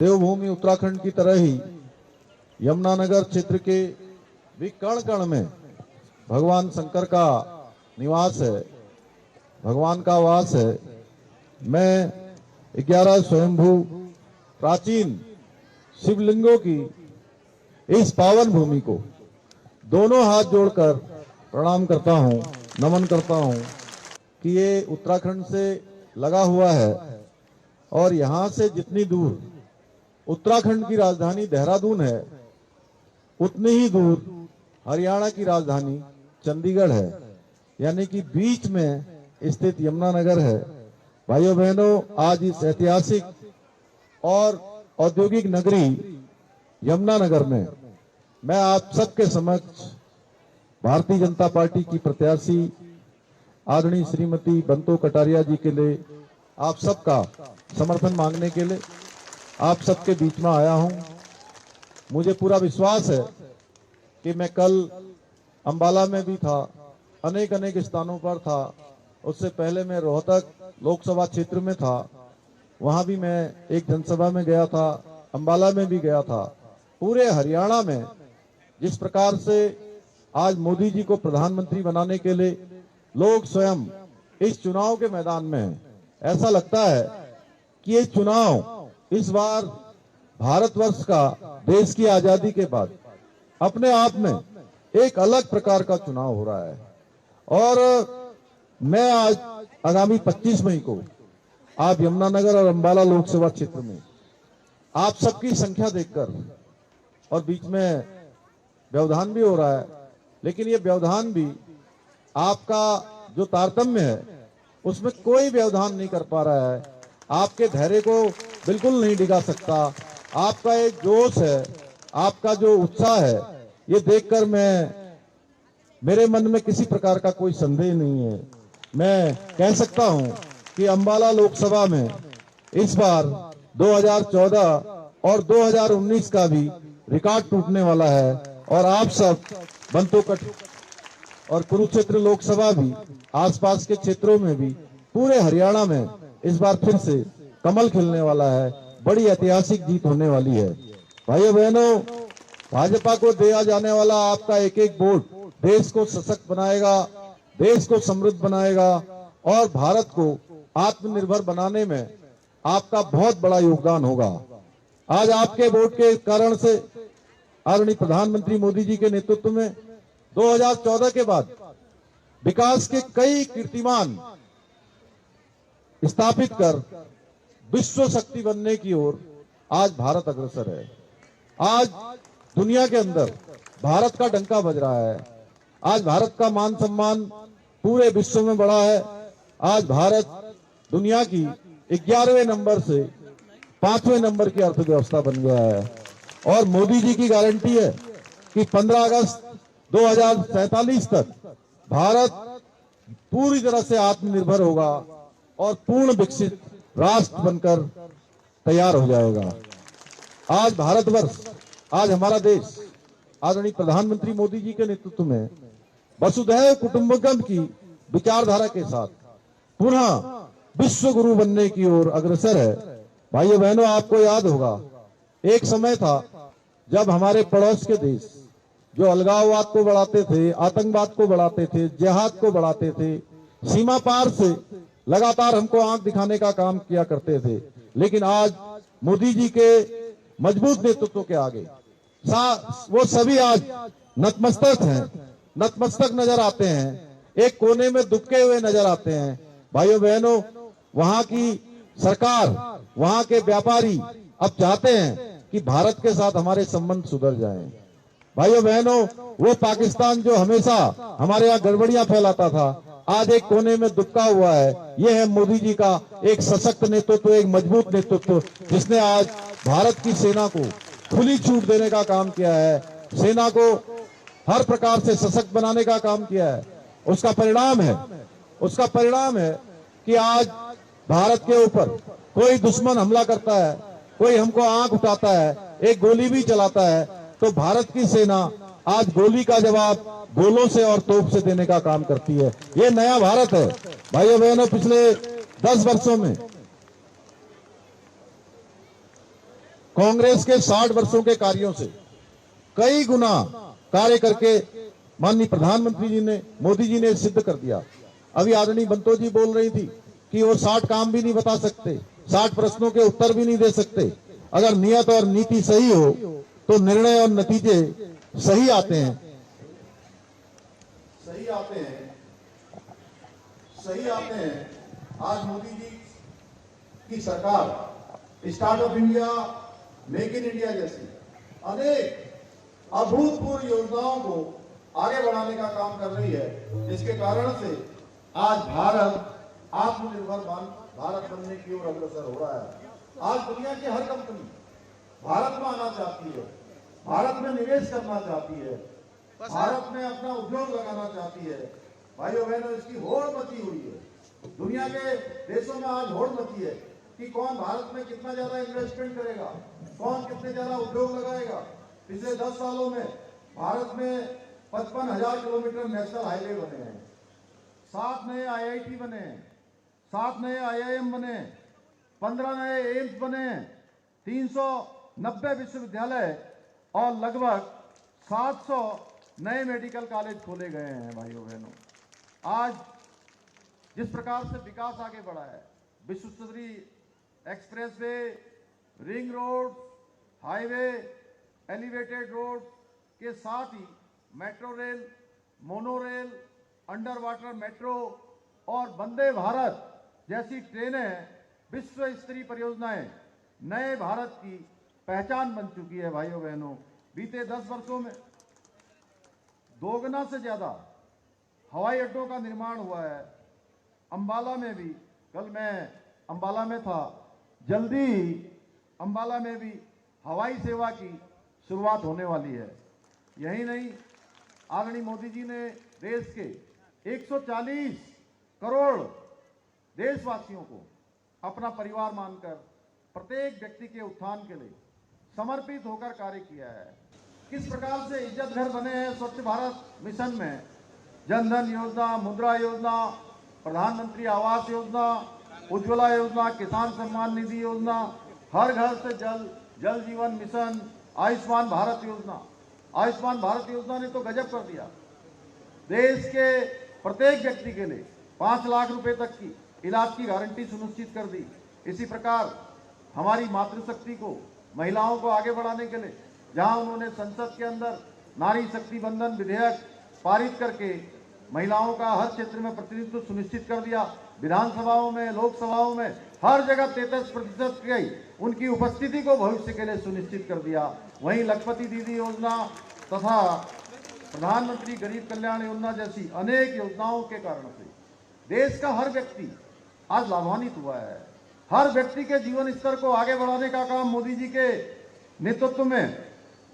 देवभूमि उत्तराखंड की तरह ही यमुनानगर क्षेत्र के भी कण कण में भगवान शंकर का निवास है, भगवान का वास है। मैं 11 स्वयंभू प्राचीन शिवलिंगों की इस पावन भूमि को दोनों हाथ जोड़कर प्रणाम करता हूं, नमन करता हूं कि ये उत्तराखंड से लगा हुआ है और यहां से जितनी दूर उत्तराखंड की राजधानी देहरादून है, उतनी ही दूर हरियाणा की राजधानी चंडीगढ़ है, यानी कि बीच में स्थित यमुनानगर है। भाइयों बहनों, आज इस ऐतिहासिक और औद्योगिक नगरी यमुनानगर में मैं आप सबके समक्ष भारतीय जनता पार्टी की प्रत्याशी आदरणीय श्रीमती बंतो कटारिया जी के लिए आप सबका समर्थन मांगने के लिए आप सबके बीच में आया हूं। मुझे पूरा विश्वास है कि मैं कल अंबाला में भी था, अनेक स्थानों पर था। उससे पहले मैं रोहतक लोकसभा क्षेत्र में था, वहां भी मैं एक जनसभा में गया था, अंबाला में भी गया था। पूरे हरियाणा में जिस प्रकार से आज मोदी जी को प्रधानमंत्री बनाने के लिए लोग स्वयं इस चुनाव के मैदान में हैं, ऐसा लगता है कि ये चुनाव इस बार भारतवर्ष का देश की आजादी के बाद अपने आप में एक अलग प्रकार का चुनाव हो रहा है। और मैं आज आगामी 25 मई को आप यमुनानगर और अंबाला लोकसभा क्षेत्र में आप सबकी संख्या देखकर, और बीच में व्यवधान भी हो रहा है, लेकिन ये व्यवधान भी आपका जो तारतम्य है उसमें कोई व्यवधान नहीं कर पा रहा है, आपके धैर्य को बिल्कुल नहीं डिगा सकता। आपका एक जोश है, आपका जो उत्साह है, ये देखकर मेरे मन में किसी प्रकार का कोई संदेह नहीं है। मैं कह सकता हूं कि अंबाला लोकसभा में इस बार 2014 और 2019 का भी रिकॉर्ड टूटने वाला है और आप सब बंतोकट और कुरुक्षेत्र लोकसभा भी, आसपास के क्षेत्रों में भी, पूरे हरियाणा में इस बार फिर से कमल खिलने वाला है। बड़ी ऐतिहासिक जीत होने वाली है। भाइयों बहनों, भाजपा को दिया जाने वाला आपका एक एक वोट देश को सशक्त बनाएगा, देश को समृद्ध बनाएगा और भारत को आत्मनिर्भर बनाने में आपका बहुत बड़ा योगदान होगा। आज आपके वोट के कारण से आदरणीय प्रधानमंत्री मोदी जी के नेतृत्व में 2014 के बाद विकास के कई कीर्तिमान स्थापित कर विश्व शक्ति बनने की ओर आज भारत अग्रसर है। आज दुनिया के अंदर भारत का डंका बज रहा है। आज भारत का मान सम्मान पूरे विश्व में बढ़ा है। आज भारत दुनिया की 11वें नंबर से 5वें नंबर की अर्थव्यवस्था बन गया है और मोदी जी की गारंटी है कि 15 अगस्त 2047 तक भारत पूरी तरह से आत्मनिर्भर होगा और पूर्ण विकसित राष्ट्र बनकर तैयार हो जाएगा। आज भारतवर्ष, आज हमारा देश आदरणीय प्रधानमंत्री मोदी जी के नेतृत्व में वसुधैव कुटुंबकम की विचारधारा के साथ पुनः विश्व गुरु बनने की ओर अग्रसर है। भाइयों बहनों, आपको याद होगा एक समय था जब हमारे पड़ोस के देश जो अलगाववाद को बढ़ाते थे, आतंकवाद को बढ़ाते थे, जिहाद को बढ़ाते थे, सीमा पार से लगातार हमको आंख दिखाने का काम किया करते थे, लेकिन आज मोदी जी के मजबूत नेतृत्व के आगे वो सभी आज नतमस्तक हैं, नतमस्तक नजर आते हैं, एक कोने में दुबके हुए नजर आते हैं। भाइयों बहनों, वहां की सरकार, वहां के व्यापारी अब चाहते हैं कि भारत के साथ हमारे संबंध सुधर जाएं। भाइयों बहनों, वो पाकिस्तान जो हमेशा हमारे यहाँ गड़बड़ियां फैलाता था, आज एक कोने में दुबका हुआ है। यह है मोदी जी का एक सशक्त नेतृत्व, एक मजबूत नेतृत्व, जिसने आज भारत की सेना को खुली छूट देने का काम किया है, सेना को हर प्रकार से सशक्त बनाने का काम किया है। उसका परिणाम है कि आज भारत के ऊपर कोई दुश्मन हमला करता है, कोई हमको आंख उठाता है, एक गोली भी चलाता है, तो भारत की सेना आज गोली का जवाब गोलों से और तोप से देने का काम करती है। ये नया भारत है। भाइयों बहनों, पिछले 10 वर्षों में कांग्रेस के 60 वर्षों के कार्यों से कई गुना कार्य करके माननीय प्रधानमंत्री जी ने, मोदी जी ने सिद्ध कर दिया। अभी आदरणीय बंतो जी बोल रही थी कि वो 60 काम भी नहीं बता सकते, 60 प्रश्नों के उत्तर भी नहीं दे सकते। अगर नियत और नीति सही हो तो निर्णय और नतीजे सही आते हैं, सही आते हैं, सही आते हैं। आज मोदी जी की सरकार startup India, make in India जैसी अनेक अभूतपूर्व योजनाओं को आगे बढ़ाने का काम कर रही है, जिसके कारण से आज भारत आत्मनिर्भर भारत बनने की ओर अग्रसर हो रहा है। आज दुनिया की हर कंपनी भारत में आना चाहती है, भारत में निवेश करना चाहती है, भारत में अपना उद्योग लगाना चाहती है। भाइयों बहनों, इसकी होड़ मची हुई है। दुनिया के देशों में आज होड़ मची है कि कौन भारत में कितना ज्यादा इन्वेस्टमेंट करेगा, कौन कितने ज्यादा उद्योग लगाएगा। पिछले 10 सालों में भारत में 55,000 किलोमीटर नेशनल हाईवे बने हैं, 7 नए IIT बने हैं, 7 नए IIM बने, 15 नए एम्स बने, 390 विश्वविद्यालय और लगभग 700 नए मेडिकल कॉलेज खोले गए हैं। भाइयों बहनों, आज जिस प्रकार से विकास आगे बढ़ा है, विश्व स्तरीय expressway, ring road, highway, elevated road के साथ ही metro rail, mono rail, under water metro और वंदे भारत जैसी ट्रेनें विश्व स्तरीय परियोजनाएं नए भारत की पहचान बन चुकी है। भाइयों बहनों, बीते 10 वर्षों में दोगुना से ज्यादा हवाई अड्डों का निर्माण हुआ है। अंबाला में भी, कल मैं अंबाला में था, जल्दी ही अंबाला में भी हवाई सेवा की शुरुआत होने वाली है। यही नहीं, आदरणीय मोदी जी ने देश के 140 करोड़ देशवासियों को अपना परिवार मानकर प्रत्येक व्यक्ति के उत्थान के लिए समर्पित होकर कार्य किया है। किस प्रकार से इज्जत घर बने हैं स्वच्छ भारत मिशन में, जन धन योजना, मुद्रा योजना, प्रधानमंत्री आवास योजना, उज्ज्वला योजना, किसान सम्मान निधि योजना, हर घर से जल जीवन मिशन, आयुष्मान भारत योजना। आयुष्मान भारत योजना ने तो गजब कर दिया। देश के प्रत्येक व्यक्ति के लिए 5 लाख रुपए तक की इलाज की गारंटी सुनिश्चित कर दी। इसी प्रकार हमारी मातृशक्ति को, महिलाओं को आगे बढ़ाने के लिए जहां उन्होंने संसद के अंदर नारी शक्ति बंधन विधेयक पारित करके महिलाओं का हर क्षेत्र में प्रतिनिधित्व सुनिश्चित कर दिया, विधानसभाओं में, लोकसभाओं में हर जगह 33% की उनकी उपस्थिति को भविष्य के लिए सुनिश्चित कर दिया। वहीं लखपति दीदी योजना तथा प्रधानमंत्री गरीब कल्याण योजना जैसी अनेक योजनाओं के कारण से देश का हर व्यक्ति आज लाभान्वित हुआ है। हर व्यक्ति के जीवन स्तर को आगे बढ़ाने का काम मोदी जी के नेतृत्व में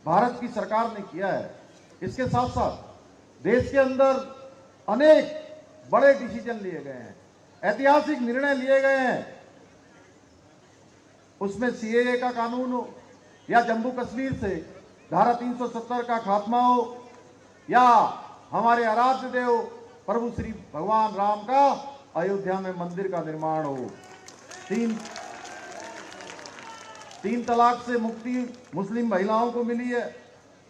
भारत की सरकार ने किया है। इसके साथ साथ देश के अंदर अनेक बड़े डिसीजन लिए गए हैं, ऐतिहासिक निर्णय लिए गए हैं। उसमें CAA का कानून हो, या जम्मू कश्मीर से धारा 370 का खात्मा हो, या हमारे आराध्य देव प्रभु श्री भगवान राम का अयोध्या में मंदिर का निर्माण हो, तीन तलाक से मुक्ति मुस्लिम महिलाओं को मिली है,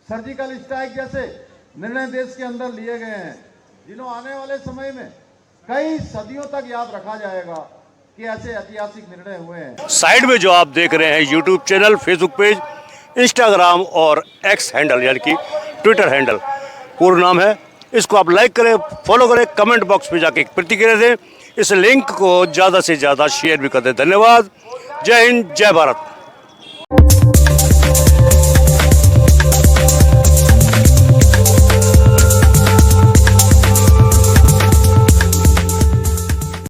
सर्जिकल स्ट्राइक जैसे निर्णय देश के अंदर लिए गए हैं, जिन्हों आने वाले समय में कई सदियों तक याद रखा जाएगा कि ऐसे ऐतिहासिक निर्णय हुए हैं। साइड में जो आप देख रहे हैं YouTube channel, Facebook page, Instagram और एक्स हैंडल यानी कि ट्विटर हैंडल, पूर्ण नाम है। इसको आप लाइक करें, फॉलो करें, कमेंट बॉक्स में जाके प्रतिक्रिया दें। इस लिंक को ज़्यादा से ज़्यादा शेयर भी कर दें। धन्यवाद। जय हिंद, जय भारत।